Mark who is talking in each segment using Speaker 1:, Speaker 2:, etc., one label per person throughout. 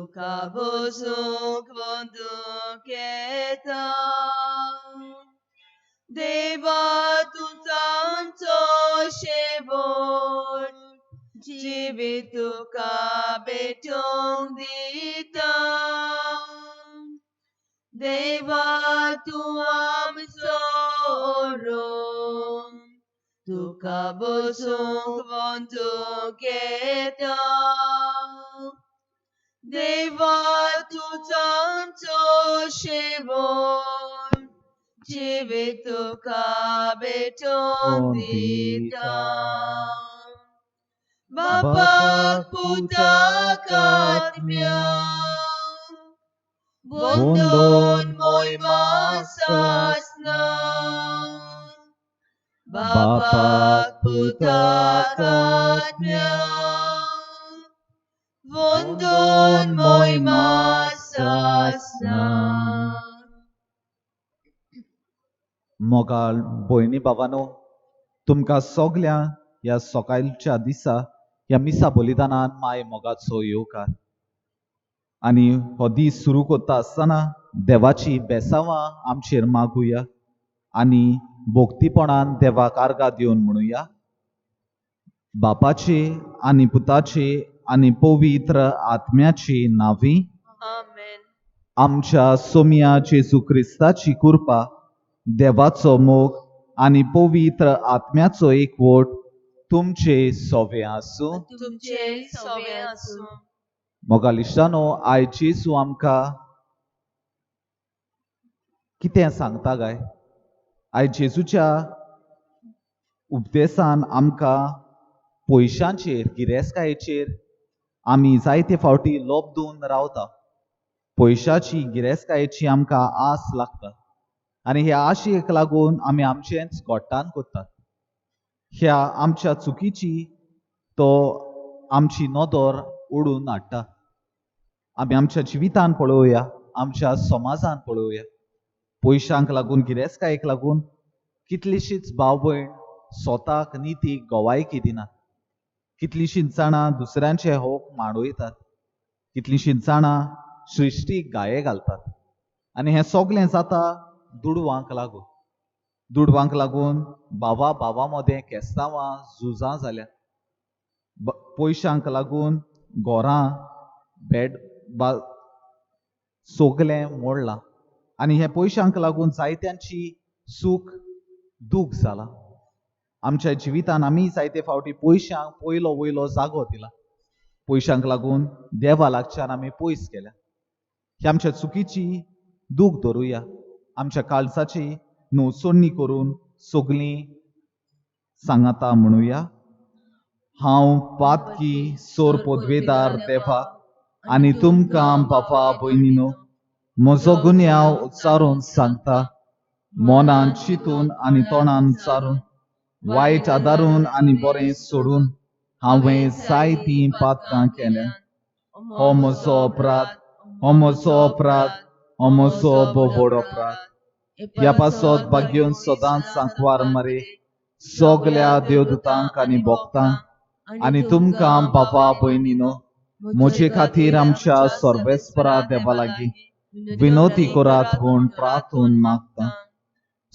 Speaker 1: तुका बसूंक वंदूक येता देवा तुझा आमचो शेवट जिवीत तुका भेटोंक दिता देवा तूं आमचो रोम तुका बसूंक वंदूक येता देवा तुझा आमचो शेवट जिवीत तुका भेटोंक दिता बापाक पुताक आत्म्याक वंदन महिमा सासना बापाक पुताक आत्म्याक वंदन महिमा सासना
Speaker 2: मोगाळ भयणी भावांनो, तुमकां सगळ्या ह्या सकाळच्या दिसा ह्या मिसा बलिदानान माय मोगाचो येवकार. आनी हो दीस सुरू करता आसतना देवाची बेसांवां आमचेर मागुया आनी भोक्तीपणान देवाक आर्गां दिवन म्हणुया. बापाचे आनी पुताचे आनी पवित्र आत्म्याची नांवी.
Speaker 1: आमेन.
Speaker 2: आमच्या सोम्या जेजू क्रिस्ताची कृपा, देवाचो मोग आनी पवित्र आत्म्याचो एकवट तुमचे सोबे आसूं.
Speaker 1: तुमचे सोबे आसूं.
Speaker 2: मोगालिश्टानो, आयज जेजू आमकां कितें सांगता काय? आयज जेजूच्या उपदेशान आमकां पयशांचेर गिरेस्तकायेचेर आमी जायते फावटी लोबदून रावता. पयशाची गिरेस्तकायेची आमकां आस लागता आनी ह्या आशेक लागून आमी आमचेंच घोट्टान कोत्तात. ह्या आमच्या चुकीची तो आमची नदर ओडून हाडटा. आमी आमच्या जिवितान पळोवया, आमच्या समाजान पळोवया, पयशांक लागून गिरेस्तकायेक लागून कितलींशींच भाव भयण स्वताक नितीक गोवायकी दिनात. कितलींशींच जाणां दुसऱ्यांचे होक मांडयतात. कितलींशींच जाणां सृश्टीक गाये घालतात. आनी हें सगळें जाता दुडवांक लागून. दुडवांक लागून भावा भावा मदें केस्तांवां झुजां जाल्यात. पयशांक लागून घरां सगळें मोडलां. आनी हे पयशांक लागून जायत्यांची सूख दूख जाला. आमच्या जिवितान आमी जायते फावटी पयशांक पयलो वयलो जागो दिला. पयशांक लागून देवा लागच्यान आमी पयस गेल्या. ही आमच्या चुकीची दूख धरुया. आमच्या काळजाची न्हवसोडणी करून सगळीं सांगाता म्हणुया. हांव पातकी सोर पदवेदार देवाक आनी तुमकां बापा भयणीनो, म्हजो गुन्यांव उच्चारून सांगता, मोनान चिंतून आनी तोंडान उच्चारून, वायट आदारून आनी बरें सोडून हांवें जायतीं पातकां केल्यां. हो म्हजो अपराध, हो म्हजो अपराध, हो म्हजो व्हड अपराध. ह्या पासत भाग्योन सदांच सांकवार मरे सगळ्या देवदूतांक आनी भक्तांक आनी तुमकां बापा भयणीनो, म्हजे खातीर आमच्या सर्वेस्परा देवा लागीं विनोती करात म्हूण प्रार्थून मागता.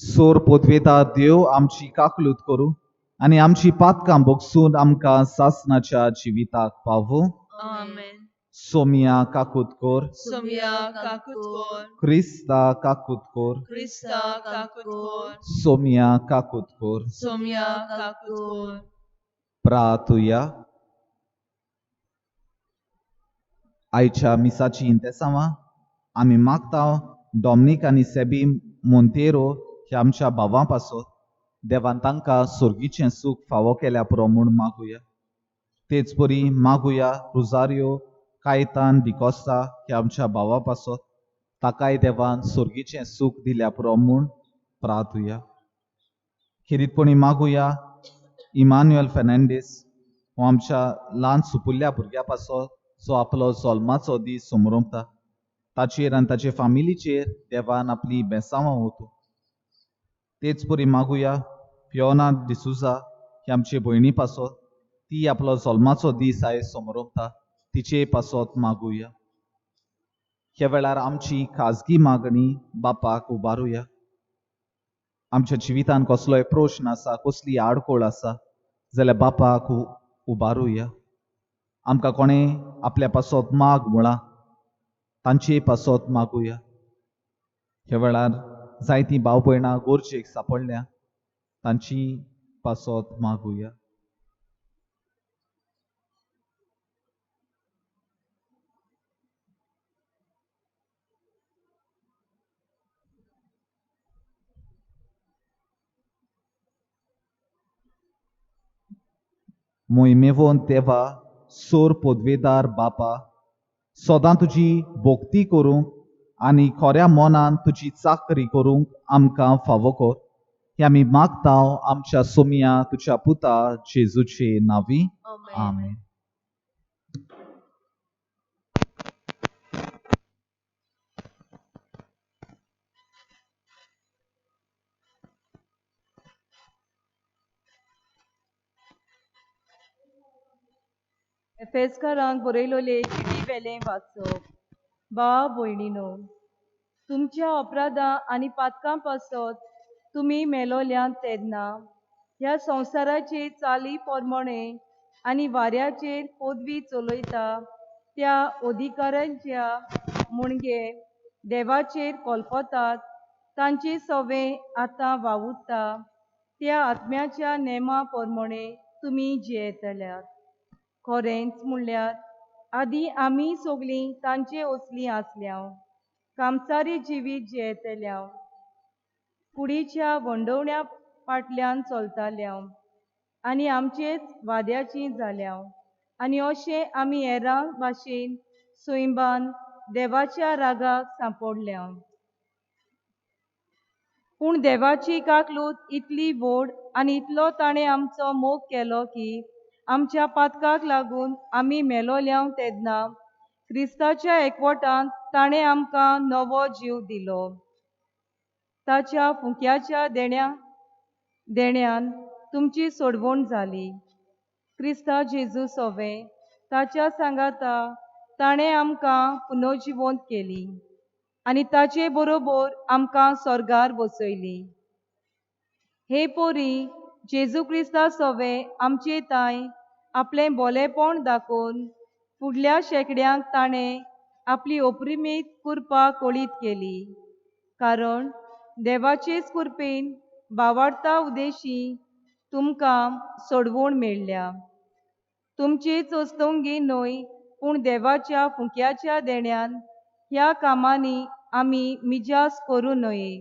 Speaker 2: सोर पदवेदार देव आमची काकलूत करूं आनी आमची पातकां भोगसून आमकां सासणाच्या जिविताक पावूं.
Speaker 1: आमेन.
Speaker 2: सोम्या काकूत कोर.
Speaker 1: सोम्या काकूत कोर.
Speaker 2: क्रिस्ता काकूत कोर.
Speaker 1: क्रिस्ता काकूत कोर.
Speaker 2: सोम्या काकूत कोर.
Speaker 1: सोम्या काकूत कोर.
Speaker 2: प्रार्थुया. आयच्या मिसाची इंतेसांवां आमी मागता डॉमनीक आनी सेबी मोंतेरो ह्या आमच्या भावां पासत देवान तांकां सुर्गीचें सूख फावो केल्या पुरो म्हूण मागुया. तेच परी मागुया रुजारियो कायतान डिकोस्ता ह्या आमच्या भावा पासत ताकाय देवान सुर्गीचें सूख दिल्या पुरो म्हूण प्रार्थुया. खेरीतपणी मागुया इमान्युएल फेर्नांडीस हो आमच्या ल्हान सुपुल्ल्या भुरग्या पासत जो आपलो जल्माचो दीस समरुंकता. ताचेर आनी ताचे फामिलीचेर देवान आपली बेसांवां ओतूं. तेच परी मागुया फियोना डिसुजा ही आमचे भयणी पासत ती आपलो जल्माचो दीस आयज समरुंकता. तिचे पासत मागुया. ह्या वेळार आमची खाजगी मागणी बापाक उबारुया. आमच्या जिवितान कसलोय प्रश्न आसा, कसली आडखळ आसा जाल्यार बापाक उबारुया. आमकां कोणें आपल्या पासत माग म्हळा तांचे पासत मागुया. ह्या वेळार जायतीं भाव भयणां गोरजेक सांपडल्या तांची पासत मागुया. मोहिमेवंत देवा, सोर पदवेदार बापा, सदां तुजी भोक्ती करूंक आनी खऱ्या मनान तुजी चाकरी करूंक आमकां फावो कर. हे आमी मागतांव आमच्या सोमया तुज्या पुता जेजूचे नांवी. आमेन.
Speaker 1: एफेसकारांक बरयलोले चिटी वेलें वाचप. भाव भयणीनो, तुमच्या अपराधां आनी पातकां पासत तुमी मेलोल्यांत तेन्ना ह्या संवसाराचे चाली पोरमोणे आनी वाऱ्याचेर पदवी चलयता त्या अधिकाऱ्यांच्या मुणगे देवाचेर कोलपतात तांची सवें आतां वावुरता त्या आत्म्याच्या नेमा पोरमोणे तुमी जियेतल्यात. खरेंच म्हणल्यार आदी आमी सगळीं तांचे असलीं आसल्याव कामसारी जिवीत जियेतल्याव कुडीच्या वंडवण्या फाटल्यान चलताल्याव आनी आमचेच वाद्याचीं जाल्याव आनी अशें आमी हेरां भाशेन सैबान देवाच्या रागाक सांपडल्याव. पूण देवाची काकलूत इतली व्हड आनी इतलो ताणें आमचो मोग केलो की आमच्या पातकाक लागून आमी मेलोल्यांव तेन्ना क्रिस्ताच्या एकवटांत ताणें आमकां नवो जीव दिलो. ताच्या फुक्याच्या देण्यान तुमची सोडवण जाली. क्रिस्ता जेजू सवें ताच्या सांगाता ताणें आमकां पुनर्जिवंत केली आनी ताचे बरोबर आमकां स्वर्गार बसयली. हे पोरी, जेजू क्रिस्ता सवें आमचे ताय आपलें बोलेपण दाखोवन फुडल्या शेंकड्यांक ताणें आपली अप्रिमीत कृपा कळीत केली. कारण देवाचेच कृपेन भावार्था उदेशी तुमकां सोडवण मेळ्ळ्या. तुमचीच अस्तंगी न्हय पूण देवाच्या फुक्याच्या देण्यान ह्या कामांनी आमी मिजास करूं नये.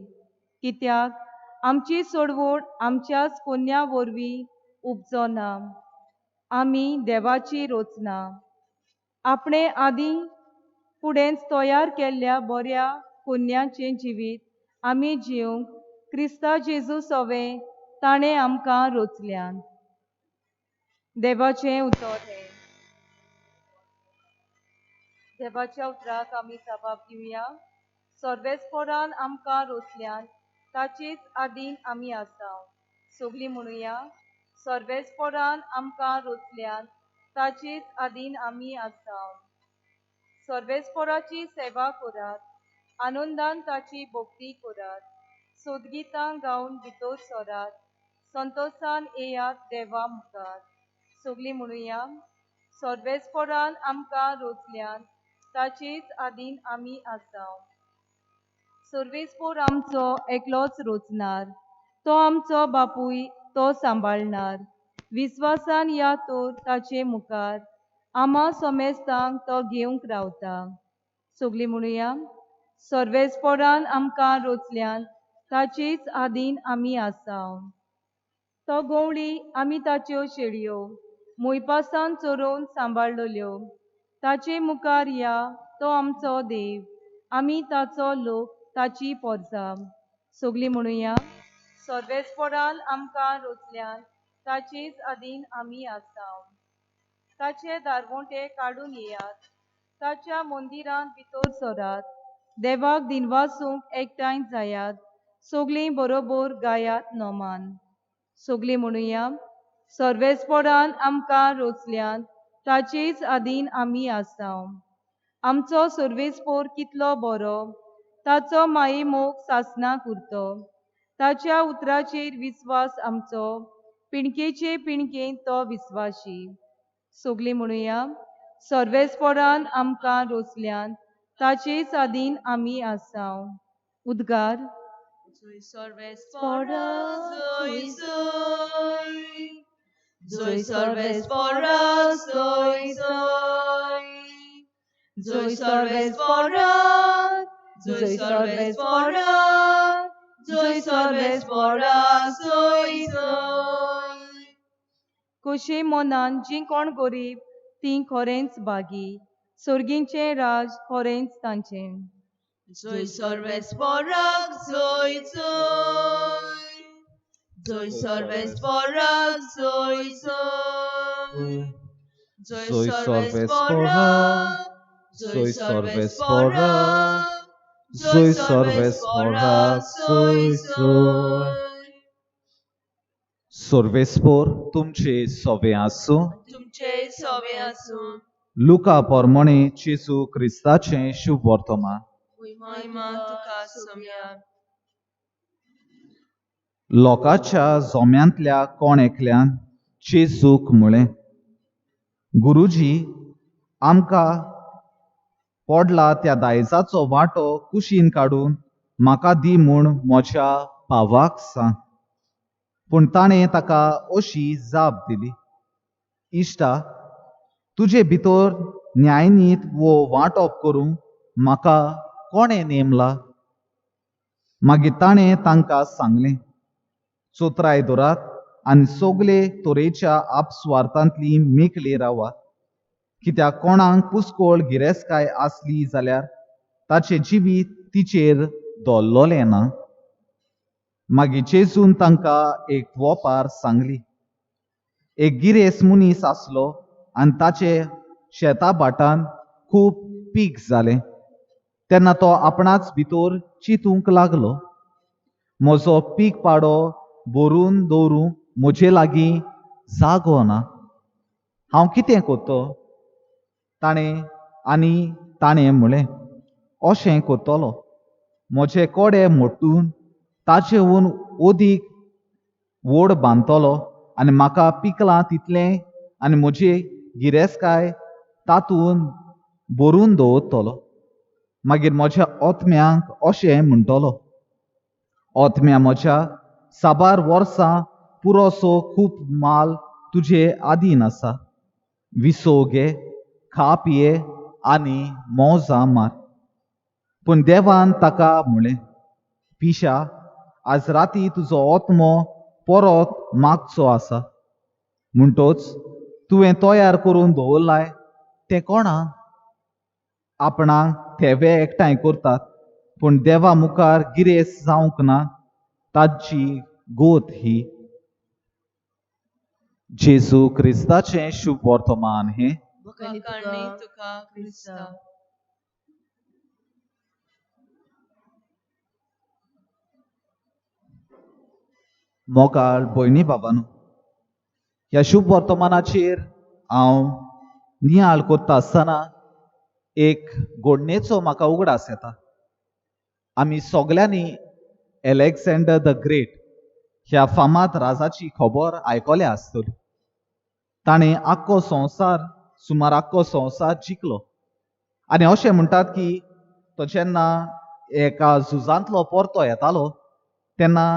Speaker 1: कित्याक आमची सोडवण आमच्याच कोन्या वरवीं उपजो ना. आमी देवाची रचना, आपणे आदीं फुडेंच तयार केल्ल्या बऱ्या कोन्याचें जिवीत आमी जिवंक क्रिस्ता जेजू सवें ताणें आमकां रचल्यात. देवाचें उतर हें. देवाच्या उतराक आमी जबाब दिवया. सर्वेस्परान आमकां रचल्यान ताचेच आदीन आमी आसा. सगळीं म्हणुया. सर्वेस्परान आमकां रचल्यान ताचेच आदीन आमी आसा. सर्वेस्पराची सेवा करात, आनंदान ताची भक्ती करात, सोदगितां गावन भितर सरात, संतोषान येयात देवा मुखार. सगळीं म्हणुया. सर्वेस्परान आमकां रचल्यान ताचेच आदीन आमी आसा. सर्वेस्पर आमचो एकलोच रचणार. तो आमचो बापूय तो सांबाळणार. विस्वासान या तर ताचे मुखार आम्हा सोमेस्तांक तो घेवंक रावता. सगळीं म्हणुया. सर्वेस्परान आमकां रचल्यान ताचेच आदीन आमी आसा. तो गवळी आमी ताच्यो शेळयो मोयपासान चरोवन सांबाळलोल्यो. ताचे मुखार या तो आमचो देव, आमी ताचो लोक, ताची पोरसां. सगळीं म्हणुया. सर्वेस्परान आमकां रचल्यान ताचेच आदीन आमी आसा. ताचे दारवोंटे काडून येयात, ताच्या मंदिरांत भितर सरात, देवाक दिनवासूंक एकठांय जायात, सगळीं बरोबर गायात नोमान. सगळीं म्हणुया. सर्वेस्परान आमकां रचल्यान ताचेच आदीन आमी आसा. आमचो सर्वेस्पोर कितलो बरो, ताचो माई मोग सासणाक उरतो. ताच्या उतराचेर विस्वास आमचो, पिणकेचे पिणकेन तो विस्वाशी. सोगली म्हणुया, सर्वेस्पोरान आमकां रोसल्यान, ताचे सादीन आमी आसाव. उद्गार.
Speaker 3: Zoi sorvespora, zoi zoi. Zoi sorvespora, zoi zoi. Zoi sorvespora, zoi sorvespora. Zoi sorvespora, zoi zoi.
Speaker 1: कोशे मोनान जी कोण गरीब ती खरेंच बागी, सोर्गींचे राज खरेंच तांचें.
Speaker 3: Zoi sorvespora, zoi zoi. Zoi sorvespora, zoi zoi. Zoi sorvespora, zoi sorvespora. Zoi sorvespora, zoi zoi.
Speaker 2: सर्वेस्पोर तुमचे सोवे आसूं.
Speaker 3: तुमचे सोवे आसूं.
Speaker 2: लुका पोरमोणे जेजू क्रिस्ताचें शुभ वर्तमान.
Speaker 3: महिमा तुका सोम्या.
Speaker 2: लोकाच्या जोम्यांतल्या कोण एकल्यान जेजूक म्हळें, गुरुजी, आमकां पडला त्या दायजाचो वांटो कुशीन काडून म्हाका दी म्हूण म्हज्या भावाक सांग. पूण ताणें ताका अशी जाप दिली, इश्टा, तुजे भितर न्यायनीत वो वांटप करूंक म्हाका कोणें नेमला? मागीर ताणें तांकां सांगलें, चोत्राय दवरात आनी सोगले तोरेच्या आपस्वार्थांतली मेकळी रावात. कित्याक कोणाक पुस्कोळ गिरेस्तकाय आसली जाल्यार ताचें जिवीत तिचेर दवरलोलें ना. मागीर जेजून तांकां एक वोपार सांगली. एक गिरेस्त मनीस आसलो आनी ताचे शेता भाटान खूब पीक जालें. तेन्ना तो आपणाच भितर चिंतूंक लागलो, म्हजो पीक पाडो भरून दवरूंक म्हजे लागीं जागो ना. हांव कितें कोत्तो? ताणें म्हळें, अशें कोत्तोलो, म्हजे कोडे मोडटून ताचेहून ओदीक व्हड बांदतलो आनी म्हाका पिकलां तितलें आनी म्हजी गिरेस्तकाय तातूंत भरून दवरतलो. मागीर म्हज्या ओतम्यांक अशें म्हणटलो, ओतम्या म्हज्या, साबार वर्सां पुरोसो खूब माल तुजे आदीन आसा. विसो घे, खा पिये आनी मौजां मार. पूण देवान ताका म्हळें, पिशा, आज राती तुजो ओतमो परत मागचो आसा. म्हणटोच तुवें तयार करून दवरलाय तें कोणा? आपणाक थेवे एकठांय करतात, पूण देवा मुखार गिरेस्त जावंक ना ताची गोत ही. जेजू क्रिस्ताचें शुभ वर्तमान हें.
Speaker 3: भोकाणी तुका क्रिस्ता.
Speaker 2: मोगाळ भयणी बाबांनो, ह्या शुभ वर्तमानाचेर हांव नियाळ करता आसतना एक घडणेचो म्हाका उगडास येता. आमी सोगल्यांनी एलेक्झांडर द ग्रेट ह्या फामाद राजाची खबर आयकल्या आसतली. ताणें सुमार आख्खो संवसार जिखलो. आनी अशें म्हणटात की तो जेन्ना एका झुजांतलो परतो येतालो तेन्ना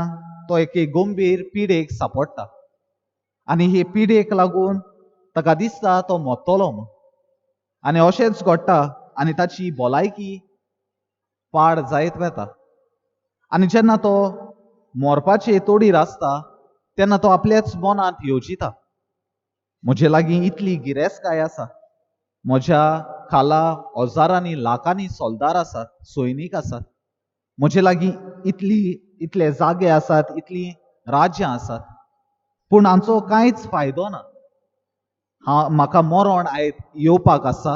Speaker 2: तो एके गंभीर पिडेक सांपडटा. आनी हे पिडेक लागून ताका दिसता तो मरतलो म्हूण. आनी अशेंच घडटा आनी ताची भलायकी पाड जायत वता. आनी जेन्ना तो मरपाचे तोडीर आसता तेन्ना तो आपल्याच मनांत येवजिता, म्हजे लागीं इतली गिरेस्तकाय आसा, म्हज्या खाला हजारांनी लाखांनी सोल्दार आसात, सैनीक आसात, म्हजे लागीं इतले जागे आसात, इतलीं राज्यां आसात, पूण हांचो कांयच फायदो ना. म्हाका मरण आयज येवपाक आसा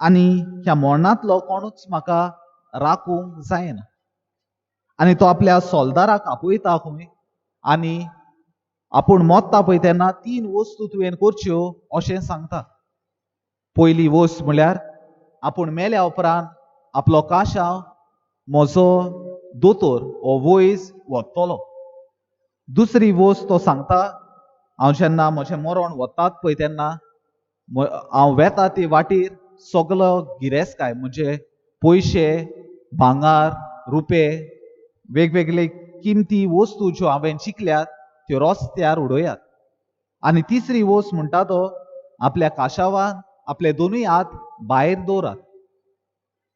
Speaker 2: आनी ह्या मरणांतलो कोणूच म्हाका राखूंक जायना. आनी तो आपल्या सोल्दाराक आपयता खंय आनी आपूण मरता पळय तेन्ना 3 वस्तू तुवें करच्यो अशें सांगता. पयली वस्त म्हळ्यार आपूण मेल्या उपरांत आपलो काशाव म्हजो दोतोर हो वयस व्हरतलो. दुसरी वस्त तो सांगता, हांव जेन्ना म्हजें मरण वतात पळय तेन्ना हांव वेता ते वाटेर सगलो गिरेस्तकाय म्हणजे पयशे, भांगार, रुपे, वेगवेगळे किमती वस्तू ज्यो हांवें जिखल्यात त्यो रस्त्यार उडोयात. आनी तिसरी वस्त म्हणटा तो, आपल्या काशावान आपले दोनूय हात भायर दवरात.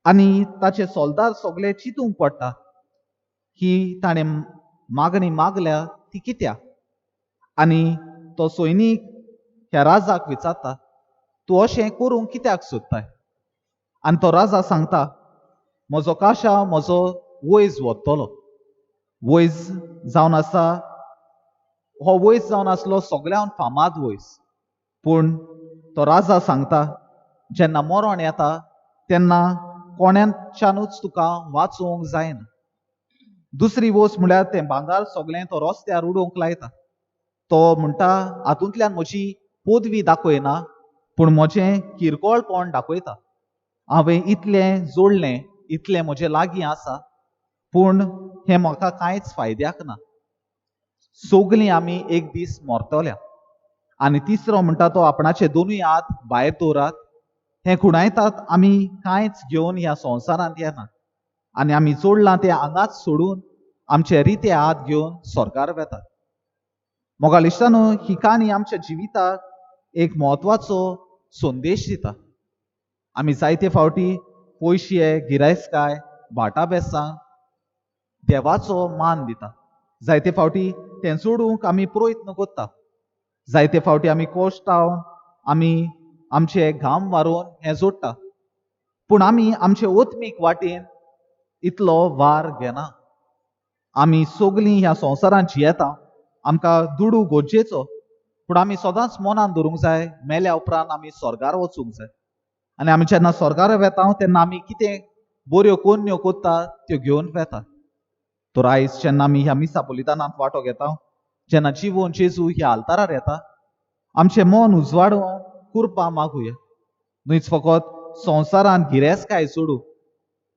Speaker 2: आनी ताचे सोल्दार सगळे चिंतूंक पडटा की ताणें मागणी मागल्या ती कित्याक. आनी तो सैनीक ह्या राजाक विचारता, तूं अशें करूंक कित्याक सोदताय. आनी तो राजा सांगता, म्हजो काशाव म्हजो वयस व्हरतलो. वयस जावन आसा, हो वयस जावन आसलो सगळ्यान फामाद वयस. पूण तो राजा सांगता, जेन्ना मरण येता तेन्ना कोण्याच्यानूच तुका वाचोवंक जायना. दुसरी वस्त म्हळ्यार तें भांगार सगळें तो रस्त्यार उडोवंक लायता. तो म्हणटा, हातूंतल्यान म्हजी पदवी दाखयना, पूण म्हजें किरकोळपण दाखयता. हांवें इतलें जोडलें, इतलें म्हजे लागीं आसा, पूण हें म्हाका कांयच फायद्याक ना. सगलीं आमी एक दीस मरतल्या. आनी तिसरो म्हणटा तो, आपणाचे दोनूय हात भायर दवरात. हें खुणायतात आमी कांयच घेवन ह्या संवसारांत येना आनी आमी जोडलां तें हांगाच सोडून आमचे रिते हात घेवन स्वर्गार वेतात. मोगाल इश्टानो, ही काणी आमच्या जिविताक एक म्हत्वाचो संदेश दिता. आमी जायते फावटी पयशे, गिरायस्काय, भाटां बेसांक देवाचो मान दिता. जायते फावटी तें जोडूंक आमी प्रयत्न करता. जायते फावटी आमी कोश्टावन आमी आमचे घाम व्हारोवन हें जोडटा. पूण आमी आमचे ओत्मीक वाटेन इतलो वार घेना. आमी सगलीं ह्या संवसारांत जियेता, आमकां दुडू गोज्जेचो, पूण आमी सदांच मनान दवरूंक जाय, मेल्या उपरांत आमी स्वर्गार वचूंक जाय. आनी आमी जेन्ना स्वर्गार वेता तेन्ना आमी कितें बऱ्यो कोन्यो कोत्ता त्यो घेवन वेता. तर आयज जेन्ना आमी ह्या मिसा बलिदानांत वांटो घेता, जेन्ना जिवोन जेजू ह्या आल्तारार येता, आमचें मन उजवाडून कुर्पा मागुया. न्हयच फकत संवसारांत गिरेस्तकाय जोडू,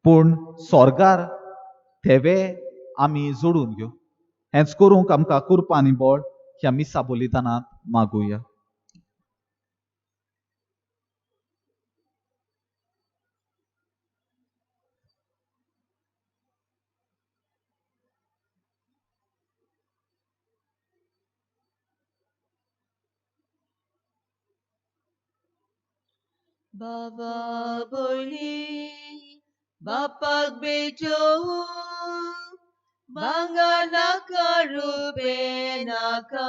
Speaker 2: पूण स्वर्गार थेवे आमी जोडून घेवं. हेंच करूंक आमकां कुर्पा आनी बळ ह्या मिसा बलिदानांत मागुया.
Speaker 3: बाबा भयणी बापाक बेजो भांगर नाका रुपे नाका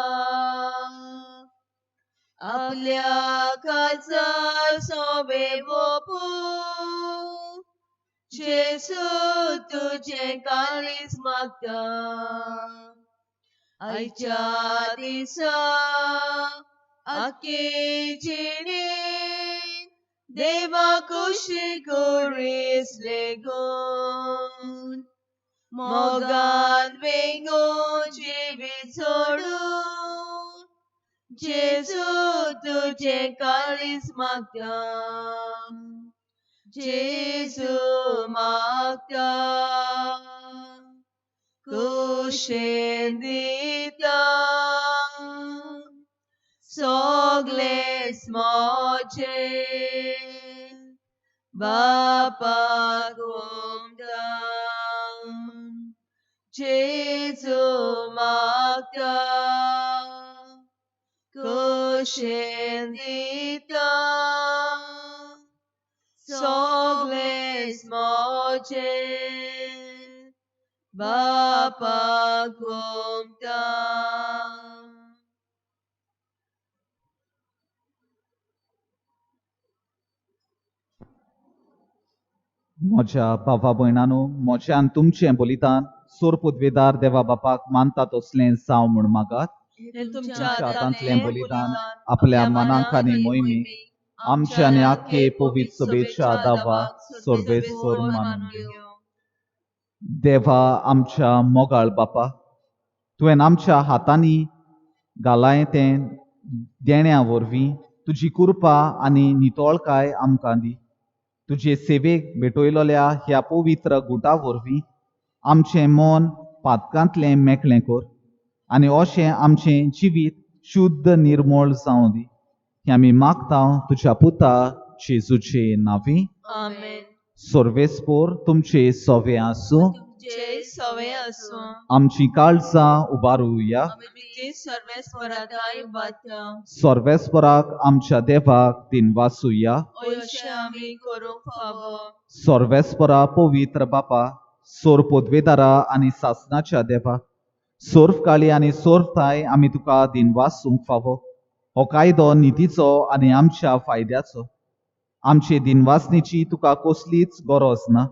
Speaker 3: आपल्या काजार सोबे बोपू जेसू तुझे काळीज मागता आयच्या दिसा आखे जिणे देवा खुशी करीस लेगून मोगान वेगून जिवीत सोडून जेजू तुझे काळीज मागता जेजू मागता कुशेन दिता सगलेच मोचे बापाक घुमता जेजू मागता कुशेन दिता सगलेच मोचे बापाक घुमता.
Speaker 2: म्हज्या भावा भयणांनो, म्हज्यान तुमचें बलिदान सोर पदवेदार देवा बापाक मानता तसलें जावं म्हूण मागात.
Speaker 3: तुमच्या
Speaker 2: हातांतलें बलिदान आपल्या मनाक आनी मोहिमेक आमचे आनी आख्खे पवित्र सभेच्या दावाक सर्वेस्वर मानून घेवं. देवा आमच्या मोगाळ बापा, तुवें आमच्या हातांनी घालाय तें देण्या वरवीं तुजी कृपा आनी नितळकाय आमकां दी. तुजे सेवेक भेटयलोल्या ह्या पवित्र गुटा वरवीं आमचें मन पातकांतलें मेकळें कर आनी अशें आमचें जिवीत शुद्ध निर्मळ जावं दी हें आमी मागता तुज्या पुता जेजूचे नांवी.
Speaker 3: आमेन.
Speaker 2: सर्वेस्पोर तुमचे सवे आसूं.
Speaker 3: तुमचे सवे आसूं.
Speaker 2: आमची काळजां उबारुया.
Speaker 3: आमची सर्वेस्पराताय बाता.
Speaker 2: सर्वेस्पराक आमच्या देवाक दिनवासुया.
Speaker 3: अशें आमी करूंक फावो.
Speaker 2: सर्वेस्परा पवित्र बापा सोर पोदवेदारा आनी सासणाच्या देवा सोर्फ काळी आनी सोर्फताय आमी तुका दिनवासूंक फावो. हो कायदो नितीचो आनी आमच्या फायद्याचो. आमचे दिनवासनेची तुका कसलीच गरज ना.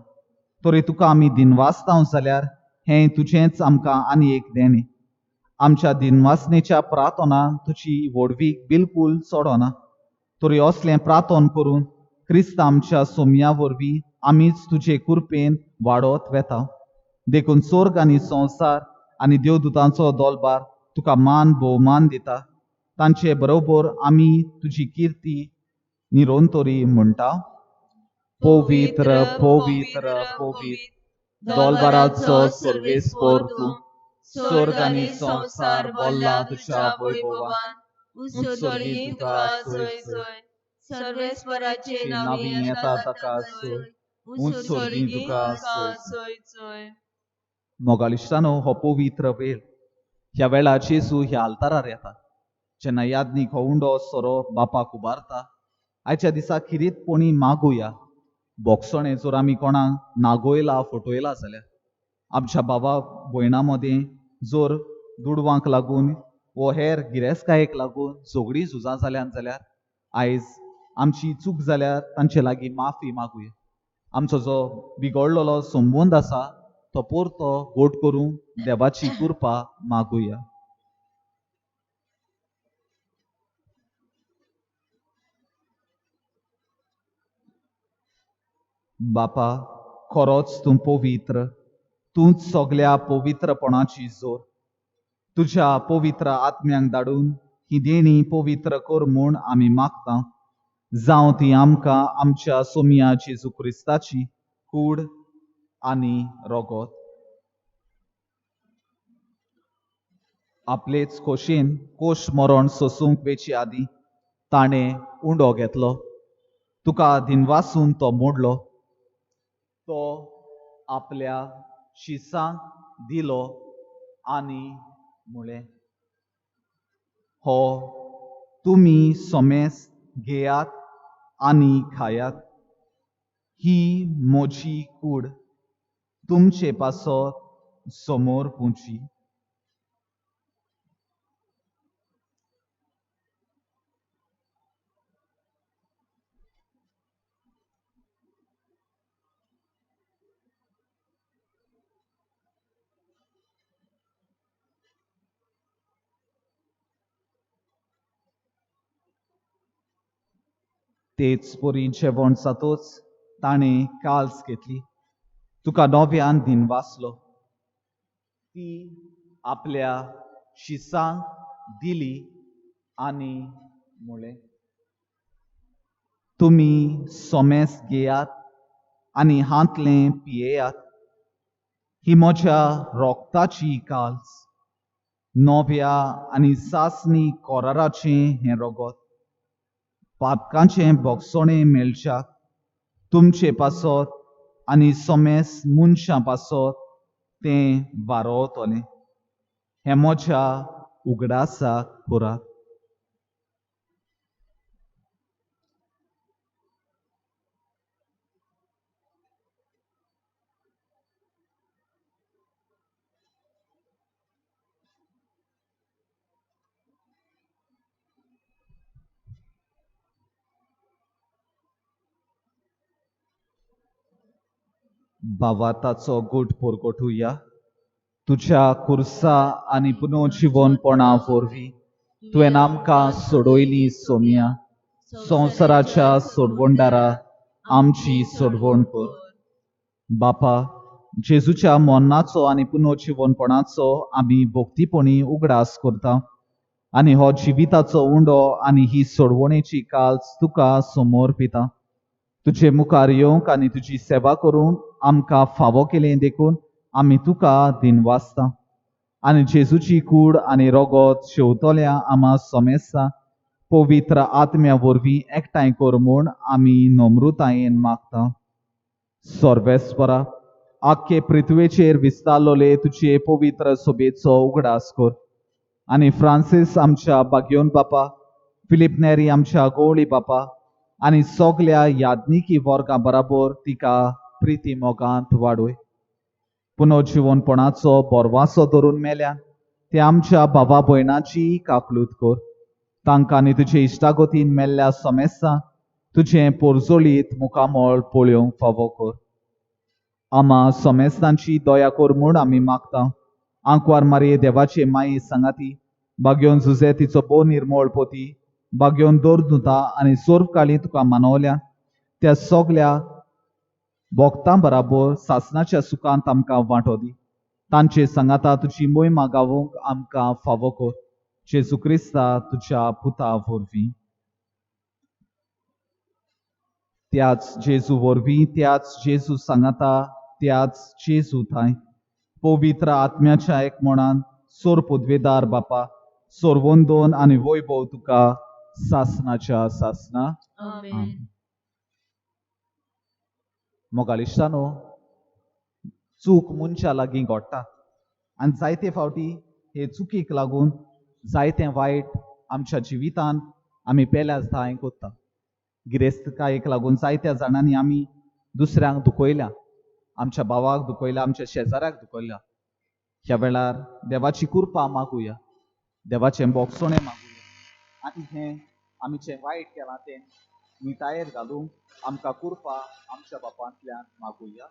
Speaker 2: तरी तुका आमी दिनवासताव जाल्यार हें तुजेंच आमकां आनी एक देणें. आमच्या दिनवासनेच्या प्रार्थनांक तुजी व्हडवीक बिलकूल चडना. तरी असलें प्रार्थन करून क्रिस्त आमच्या सोमया वरवीं आमीच तुजे कृपेन वाडत वेता. देखून स्वर्ग आनी संवसार आनी देवदूतांचो दोलबार तुका मान भोवमान दिता. तांचे बरोबर आमी तुजी किर्ती निरोंतरी म्हणटा. पवित्र पवित्र पवित्र दोलबाराचो सर्वेस्पोर तूं. स्वर्ग आनी संवसार भरला तुज्या वैभवान.
Speaker 3: उत्सर्गी तुका सोय सोय. सर्वेस्पराचे नावी येता ताका सोय. उत्सर्गी तुका सोय सोय.
Speaker 2: मोगालिश्टानो हो पवित्र वेळ ह्या वेळार जेजू ह्या आल्तारार येता. जेन्ना याज्ञीक हो उंडो सोरो बापाक उबारता. आयच्या दिसा खिरीतपणी मागुया. बोगसणे जर आमी कोणाक नागोयला फटयला जाल्यार आमच्या भावा भयणां मदें जर दुडवांक लागून वो हेर गिरेस्तकायेक लागून झगडीं झुजां जाल्यार आयज आमची चूक जाल्यार तांचे लागीं माफी मागुया. आमचो जो बिगडलेलो संबंद आसा तो परतो गोड करूंक देवाची कृपा मागुया. बापा खरोच तूं पवित्र. तूंच सगल्या पवित्रपणाची जोर. तुज्या पवित्र आत्म्यांक धाडून ही देणी पवित्र कर म्हूण आमी मागता. जावं ती आमकां आमच्या सोमया जेजू क्रिस्ताची कूड आनी रगत. आपलेच खोशेन कोश मरण सोसूंक वेचे आदीं ताणें उंडो घेतलो. तुका दिनवासून तो मोडलो. तो आपल्या शिसांक दिलो आनी म्हळें, हो तुमी सोमेस घेयात आनी खायात. ही म्हजी कूड तुमचे पासत समोर पुंची. तेच परी जेवण जातोच ताणें काल्स घेतली. तुका नव्यान दिनवासलो. ती आपल्या शिसांक दिली आनी म्हळें, तुमी सोमेस घेयात आनी हातलें पियेयात. ही म्हज्या रोगताची काल्स. नव्या आनी सासणी कोराराचें हें रगत. पातकांचें बोगसणें मेलच्याक तुमचे पासत आनी सोमेस मनशां पासत तें वारोवतलें. हें म्हज्या उगडासाक करात. भावाताचो गोट परगटुया. तुज्या खुर्सा आनी पुनर्जीवनपणा वरवीं तुवें आमकां सोडयली सोमया. संवसाराच्या सोडवणदारा आमची सोडवण कर. बापा जेजूच्या मरणाचो आनी पुनर्जीवनपणाचो आमी भोक्तीपणी उगडास करता. आनी हो जिविताचो उंडो आनी ही सोडवणेची काल्स तुका समोर पिता. तुझे मुखार येवंक आनी तुजी सेवा करूंक आमकां फावो केलें देखून आमी तुका दिनवासता आनी जेजूची कूड आनी रगत शेवतोल्या आमा सोमेस्ता पवित्र आत्म्या वरवीं एकठांय कर म्हूण आमी नम्रतायेन मागता. सर्वेस्परा आख्खे पृथ्वेचेर विस्तारलोले तुजे पवित्र सोबेचो उगडास कर आनी फ्रांसीस आमच्या बागयोन बापा, फिलिप नेरी आमच्या गवळी बापा आनी सगल्या याज्ञिकी वर्गां बराबर तिका प्रिती मोगांत वाडोय. पुनर्जीवनपणाचो बोरवासो धरून मेल्या ते आमच्या भावा भयणाची काकलूत कर. तांकां आनी तुजे इश्टागतीन मेल्ल्या सोमेस्ता तुजें पोरजोळीत मुखामळ पळोवंक फावो कर. आमा सोमेस्तांची दया कर म्हूण आमी मागता. आंकवार मारये देवाचे माई सांगाती बागयोन झुजे तिचो भोव निर्मळ पोती बागयोन दोरदुता आनी सोर्वकाळी तुका मानवल्या त्या सगल्या भोगतां बराबर सासणाच्या सुखांत आमकां वांटो दी. तांचे सांगाता तुजी मोहिमा गावूंक आमकां फावो कर. जेजू क्रिस्ता तुज्या पुता वरवीं. त्याच जेजू वरवीं त्याच जेजू सांगाता त्याच जेजू थंय पवित्र आत्म्याच्या एकमणान सोर पदवेदार बापा सोर्वोंदोन आनी वैभव तुका सासणाच्या सासणा.
Speaker 3: आमेन.
Speaker 2: मोगालिश्टानो चूक मनशा लागीं घडटा आनी जायते फावटी हे चुकीक लागून जायते वायट आमच्या जिवितान आमी पेल्याच थंय कोत्ता. गिरेस्तकायेक लागून जायत्या जाणांनी आमी दुसऱ्यांक दुखयल्या, आमच्या भावाक दुखयल्या, आमच्या शेजाऱ्याक दुखयल्या. ह्या वेळार देवाची कृपा मागुया, देवाचें बोगसोणें मागुया आनी हें आमी जें वायट केलां तें मिटायेर घालूंक आमकां कृपा आमच्या बापांतल्यान मागुया.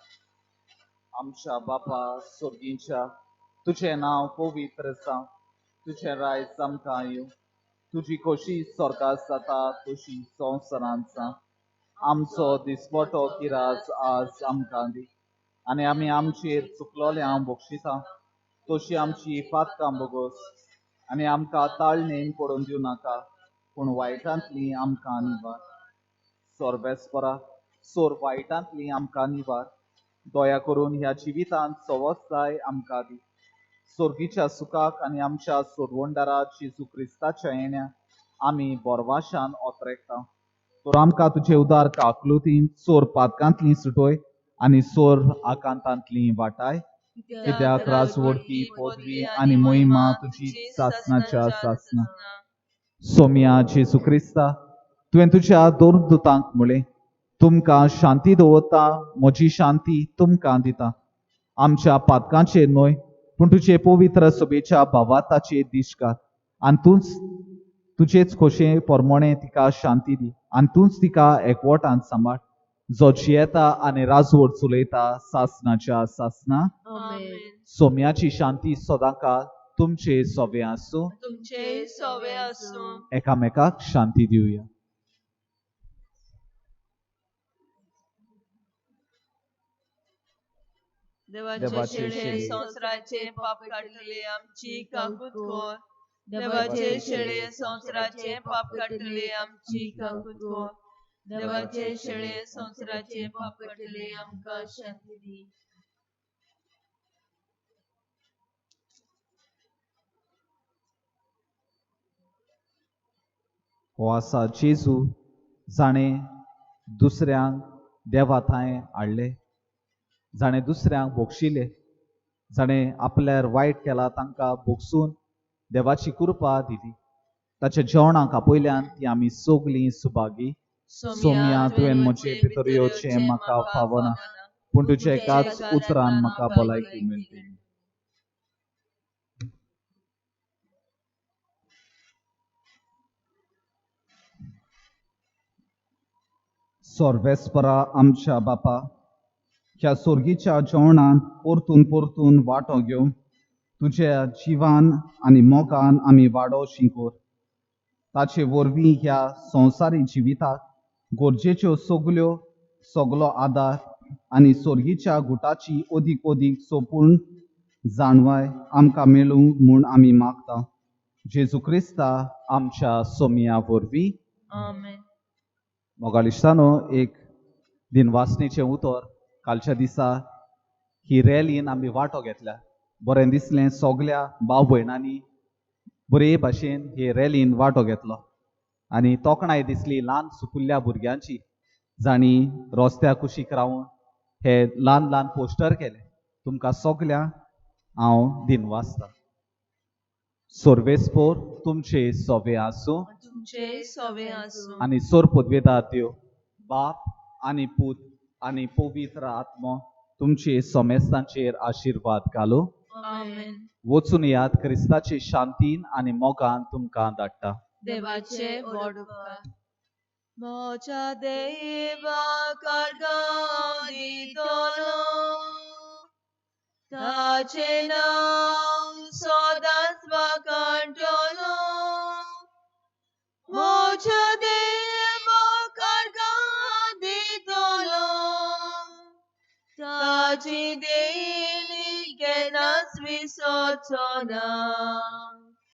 Speaker 2: आमच्या बापा सोर्गींच्या तुजें नांव पवित्र जावं, तुजें रायज आमकां येवं, तुजी खोशी स्वर्गांत जाता तशी संवसारांत जावं. आमचो दिसपटो किरास आज आमकां दी आनी आमी आमचेर चुकलोल्यांक बक्षिता तशी आमची पातकां बोगोस आनी आमकां ताळणेन पडोवन दिवं नाका पूण वायटांतलीं आमकां निवार. सर्वेस्परा सोर वायटांतलीं आमकां निवार. दया करून ह्या जिवितांत सवस्ताय आमकां दी. सोर्गीच्या सुखाक आनी आमच्या सोडवणदारा जेजू क्रिस्ताच्या येण्या आमी बोरवाशान ओतरेकता. तर आमकां तुजे उदार काकलुतीन सोर पातकांतलीं सुटोय आनी सोर आकांतांतलीं वाटाय. कित्याक राजवडकी पदवी आनी मोहिमा तुजी सासणाच्या सासणा. सोम्या जेजू क्रिस्ता तुवें तुज्या दोन दुतांक म्हळें तुमकां शांती दवरता, म्हजी शांती तुमकां दिता. आमच्या पातकांचेर न्हय पूण तुजे पवित्र सोबेच्या भावाताचेर दिश्ट घाल आनी तुजेच खोशे पोरमोणें तिका शांती दी आनी तूंच तिका एकवटान सांबाळ जो जियेता आनी राजवट चलयता सासणाच्या सासणा.
Speaker 3: आमेन.
Speaker 2: सोम्याची शांती सदांकाळ तुमचे सोबे आसूं.
Speaker 3: तुमचे सोवे आसूं.
Speaker 2: एकामेकाक शांती दिवया.
Speaker 3: देवाचे शेळे संवसाराचे पाप काडटले आमची काकूत कर. देवाचे शेळे संवसाराचे पाप काडटले आमची काकूत कर. देवाचे शेळे संवसाराचे पाप काडटले आमकां शांती दी.
Speaker 2: हो आसा जेजू जाणें दुसऱ्यांक देवा थंय हाडले, जाणें दुसऱ्यांक बोगशिले, जाणें आपल्यार वायट केलां तांकां बोगसून देवाची कृपा दिली. ताच्या जेवणाक आपयल्यान ती आमी सगलीं सुभागी. सोम्या तुवें म्हजे भितर येवचें म्हाका फावना पूण तुज्या एकाच उतरान म्हाका भलायकी मेळटली. सर्वेस्परा आमच्या बापा ह्या सोर्गीच्या जेवणान परतून परतून वांटो घेवन तुज्या जिवान आनी मोगान आमी वाडोवचीं कर. ताचे वरवीं ह्या संवसारी जिविताक गरजेच्यो सगलो आदार आनी सोर्गीच्या गुटाची अदीक अदीक सोपून जाणवाय आमकां मेळूं म्हूण आमी मागता. जेजू क्रिस्ता आमच्या सोम्या वरवीं.
Speaker 3: आमेन.
Speaker 2: मोगालिश्तानो एक दिनवासनेचें उतर कालच्या दिसा ही रॅलीन आमी वांटो घेतल्या बरें दिसलें सगल्या भाव भयणांनी बरे भाशेन हे रॅलीन वांटो घेतलो आनी तोखणाय दिसली ल्हान सुकुल्ल्या भुरग्यांची जाणी रस्त्या कुशीक रावून हे ल्हान ल्हान पोस्टर केले तुमकां सगल्यांक हांव दिनवासतां सोर्वेस्पोर तुमचे सोवे आसूं
Speaker 3: तुमचे सोवे आसूं
Speaker 2: आनी सोर पदवेदार देव बाप आनी पूत आनी पवित्र आत्मो तुमचे सोमेस्तांचेर आशिर्वाद घालो
Speaker 3: आमेन
Speaker 2: वचून याद क्रिस्ताचे शांतीन आनी मोगान तुमकां धाडटा
Speaker 3: देवाचे व्हड उपकार मोच्या देवा कडगां दितलो ताचे नांव सदांच वाखाणटलो मोच्या देवा कडगां दितलो ताची देणी केन्नाच विसरचो ना